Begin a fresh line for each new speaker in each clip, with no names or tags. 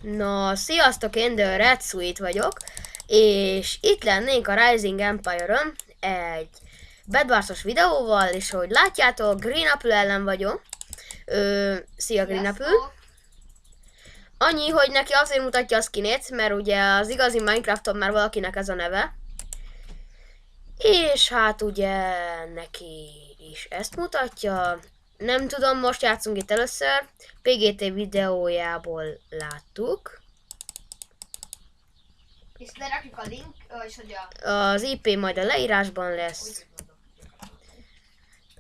Na, sziasztok, én The Red Sweet vagyok, és itt lennénk a Rising Empire-ön egy Bedwarsos videóval, és ahogy látjátok, Green Apple ellen vagyok. Szia Green Apple. Annyi, hogy neki azért mutatja a skinét, mert ugye az igazi Minecrafton már valakinek ez a neve. És hát ugye neki is ezt mutatja. Nem tudom, most játszunk itt először. PGT videójából láttuk.
És lerakjuk a link, és hogy
Az IP majd a leírásban lesz.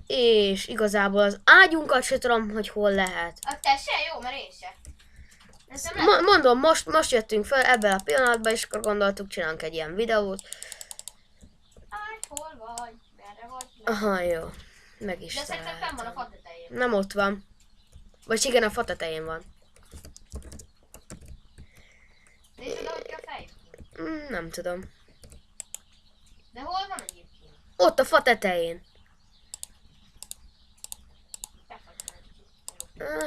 És igazából az ágyunkat se tudom, hogy hol lehet.
te se jó, mert én se.
Mondom, most jöttünk fel ebben a pillanatban, és akkor gondoltuk, csinálunk egy ilyen videót.
Hol vagy? Merre vagy?
Aha, jó. Meg is
De szerintem fenn van a fa tetején.
Nem ott van. Vagy igen, a fa tetején van.
Nézd, hogy kell fejlődni.
Nem tudom.
De hol van egyébként?
Ott a fa tetején.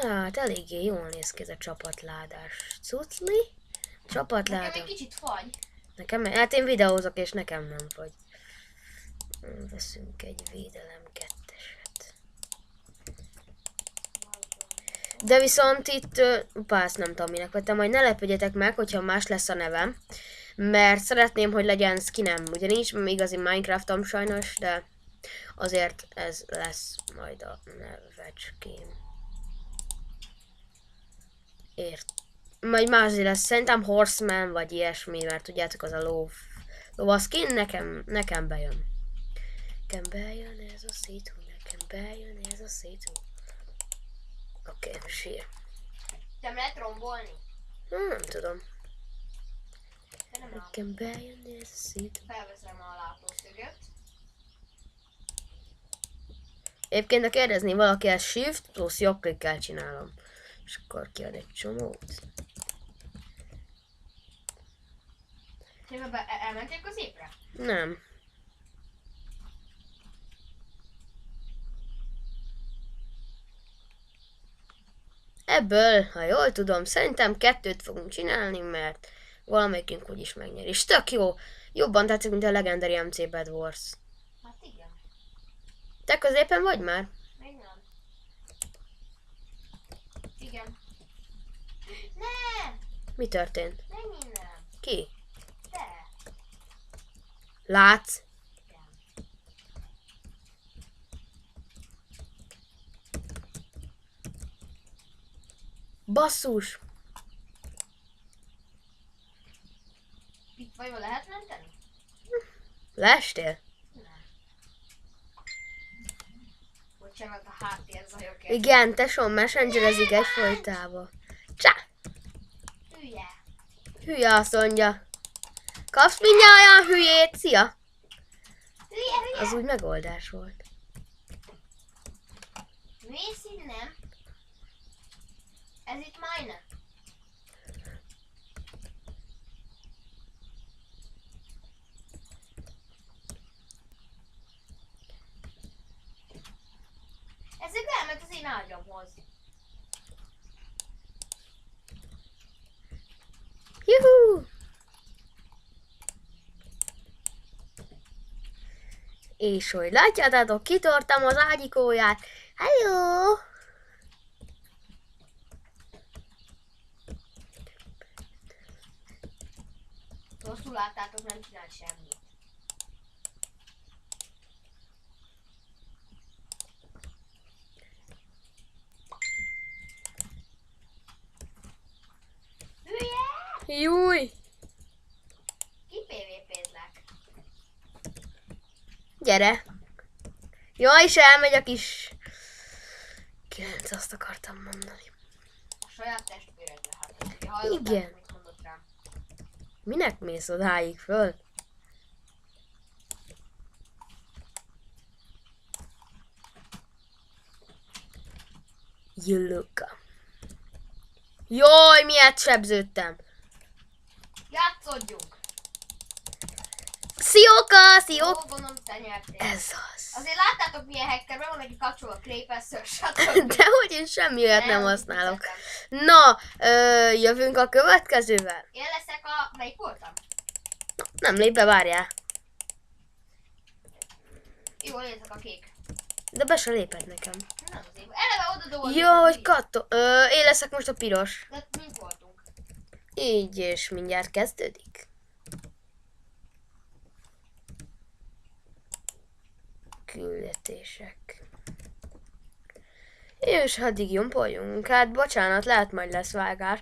Hát eléggé jól néz ki ez a csapatládás cucli. Csapatláda.
Nekem egy kicsit fagy.
Nekem, hát én videózok, és nekem nem vagy. Veszünk egy védelem 2-eset. De viszont itt, ezt nem tudom minek vettem, majd ne lepődjetek meg, hogyha más lesz a nevem. Mert szeretném, hogy legyen skinem. Ugye nincs igazi Minecraftom sajnos, de azért ez lesz majd a nevecském. Majd más lesz, szerintem Horseman vagy ilyesmi, mert tudjátok, az a lova skin nekem bejön. Nekem bejön ez a szitu, nekem bejön ez a szitu. Oké, sír.
Nem lehet rombolni?
Nem tudom.
Nem
Nekem bejön ez a szitu.
Felveszem a látószöget.
Egyébként, ha kérdezni valaki, ez shift plusz jobbklikkel csinálom. És akkor kiad egy csomót.
Elmentél középre?
Nem. Ebből, ha jól tudom, szerintem 2 fogunk csinálni, mert valamelyikünk úgyis megnyeri. És tök jó. Jobban tetszik, mint a Legendary MC Bed Wars.
Hát igen.
Te középen vagy már?
Még nem. Igen. Nem!
Mi történt?
Megint nem.
Ki?
Te.
Látsz?
Igen.
Basszus!
Itt vajon lehet menteni?
Leestél?
Nem. Bocsánat, a háttérzajok.
Igen, tesóm, messengerezik egyfolytában. Csá!
Hülye.
Hülye azt mondja. Kapsz mindjárt olyan hülyét? Szia!
Hülye.
Az úgy megoldás volt.
Mész innen? Ez itt mine. Ezek elment az én ágyamhoz.
Juhú! És hogy látjátok, kitortam az ágyikóját. Hello!
Rosszul láttátok, nem csinált semmit. Hülye!
Júj!
Ki PvP-zlek?
Gyere! Jó, és elmegy a kis... 9, azt akartam mondani.
A saját testvéredre, hát. Ugye hallottátok,
Igen.
mit mondott rám?
Minek mész odáig föl? Juluka. Jaj, miért sebződtem?
Játszodjunk!
Szióka, szióka!
Ó, gondolom, te nyertél.
Ez az.
Azért láttátok milyen hacker, van neki kapcsolva a Creeper-ször, stb.
Dehogy én semmi olyat nem használok.
vicceltem.
Na, jövünk a következővel.
Én leszek a... Melyik voltam?
Nem lép be, várjál.
Jó, leszek a kék.
De be se lépett nekem.
Nem azért. Eleve oda dolgozik.
Jó, hogy kattó. Én leszek most a piros.
De mink voltunk?
Így, és mindjárt kezdődik. Küldetések. És addig jompoljunk. Hát bocsánat, lehet majd lesz vágás.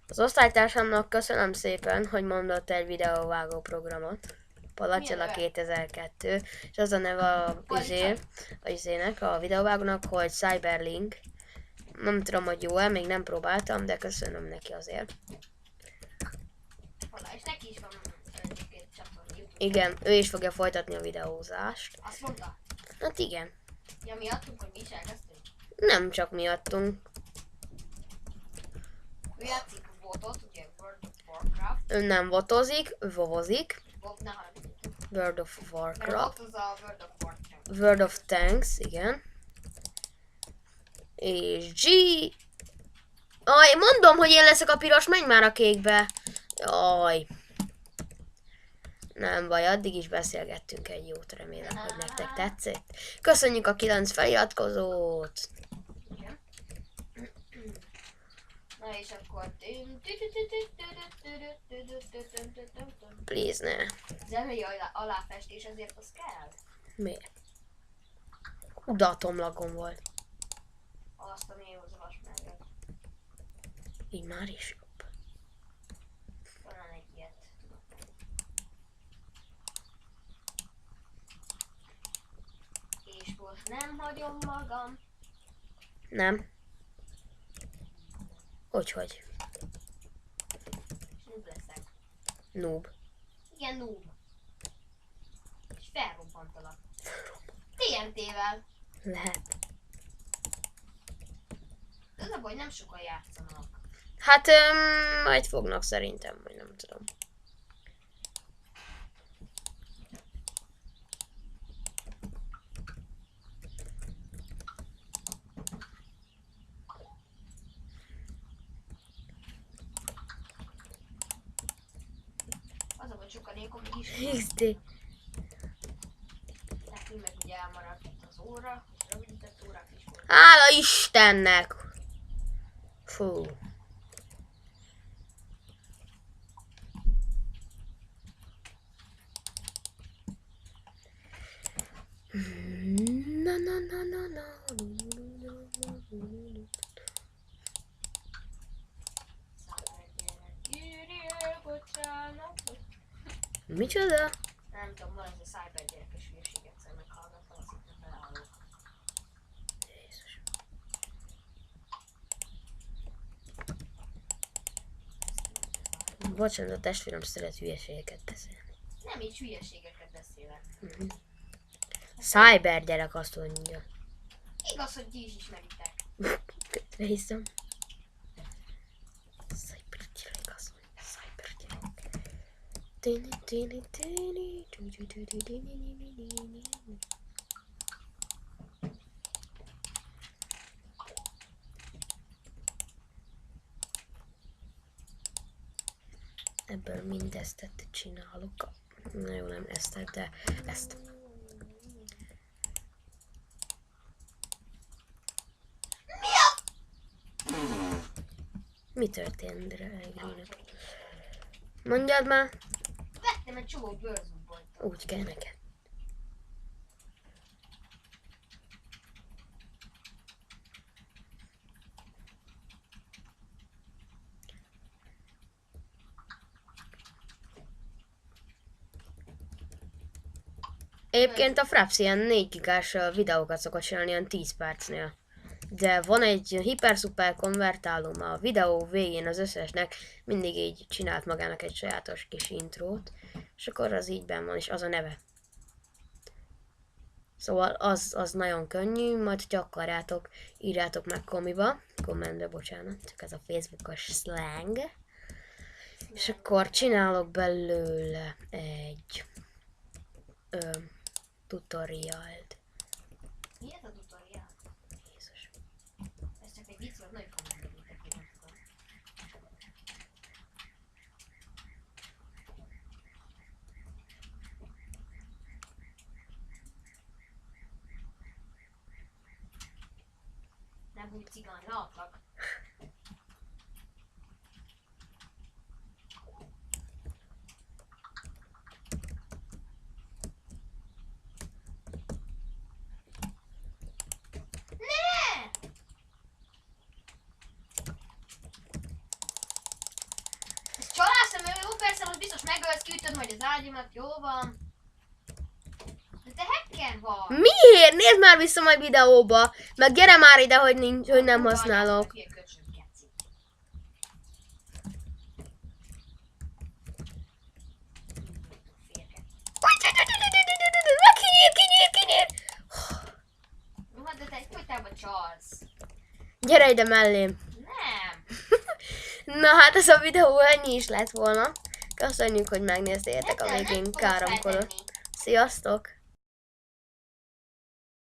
Az osztálytársamnak köszönöm szépen, hogy mondott egy videóvágó programot. Palacsela 2002, és az a neve a izének, a videóvágónak, hogy Cyberlink. Nem tudom, hogy jó-e, még nem próbáltam, de köszönöm neki azért.
És neki is van egyébként csatorna YouTube.
Igen, ő is fogja folytatni a videózást.
Azt mondta?
Hát igen,
Ja, miattunk, hogy mi is elkezdtünk?
nem csak miattunk.
Ő játszik votot, ugye World of Warcraft.
Ő nem votozik, vovozik.
Vot, ne hallj.
World of
Mert
Warcraft.
vot az a World of Warcraft.
World of Tanks, igen. És G... Aj, mondom, hogy én leszek a piros, menj már a kékbe. Aj. Nem baj, addig is beszélgettünk egy jót, remélem, hogy nektek tetszett. Köszönjük a 9 feliratkozót.
Igen. Na és akkor...
Please, ne.
Zenei aláfestés, ezért az kell.
Miért? Datomlagom volt.
Azt a néhoz vasmerget.
Így már is jobb.
Talán egy ilyet. És most nem hagyom magam.
Nem. Hogyhogy?
És noob leszek.
Noob.
Igen, noob. És felrobbantalak. TNT-vel.
Lehet.
De az a baj, nem sokan játszanak.
Hát, majd fognak szerintem, vagy nem tudom.
Az a baj, sokan ilyenkor mégis
XD.
nekünk meg ugye elmaradt itt az óra, és rövidített órák is volt.
Hála Istennek! Fú. Na na na na na.
Írjél, bocsánat.
Micsoda?
Nem tudom, van ez a cyber gyerekes hülyeség, egyszer meghallgattam, azt itt belehallok.
Jézus. Bocsánat, a testvérem szeret hülyeségeket beszélni.
Nem így hülyeségeket beszélek.
Cyber gyerek azt mondja.
Igaz, hogy ti is ismeritek.
Közbe hiszem. Cyber gyerek azt mondja. Cyber gyerek. Tini, tini, tini, du, du, du, du, du, ni, ni, ni, ni, ni. Ebből mindezt csinálok. Na jó, nem ezt, de ezt. Mi történt, drágének? Mondjad már.
Vettem egy csomó bőrzumbolt.
Úgy kell neked. Egyébként a Fraps ilyen 4 gigás videókat szokott csinálni, ilyen 10 percnél. De van egy hiper-szuper konvertálóm a videó végén az összesnek, mindig így csinált magának egy sajátos kis intrót, és akkor az így benn van, és az a neve. Szóval az nagyon könnyű, majd ha akarjátok, írjátok meg kommentbe, bocsánat, csak ez a Facebookos slang. És akkor csinálok belőle egy tutorialt.
Miért a tutorial?
Jézus.
Ez csak egy vicc volt, nagyon komolyan mondták, hogy nem tudom. Nem úgy cigány, látlak. Ne! Ez csalás, mert jó, persze, most biztos megölsz, kiütöd majd az ágyamat, jó van. De te hacker vagy.
Miért? Nézd már vissza majd videóba. Meg gyere már ide, hogy, nincs, hogy nem
Kurva
használok.
anyád, hülye köcsög, geci. Férget.
Kinyír!
Jó, hát de te egy folytában csalsz.
Gyere ide mellém.
Nem.
Na hát ez a videó ennyi is lett volna. Köszönjük, hogy megnéztétek a
Nem
végén
fogod
káromkodott.
feltenni.
Sziasztok!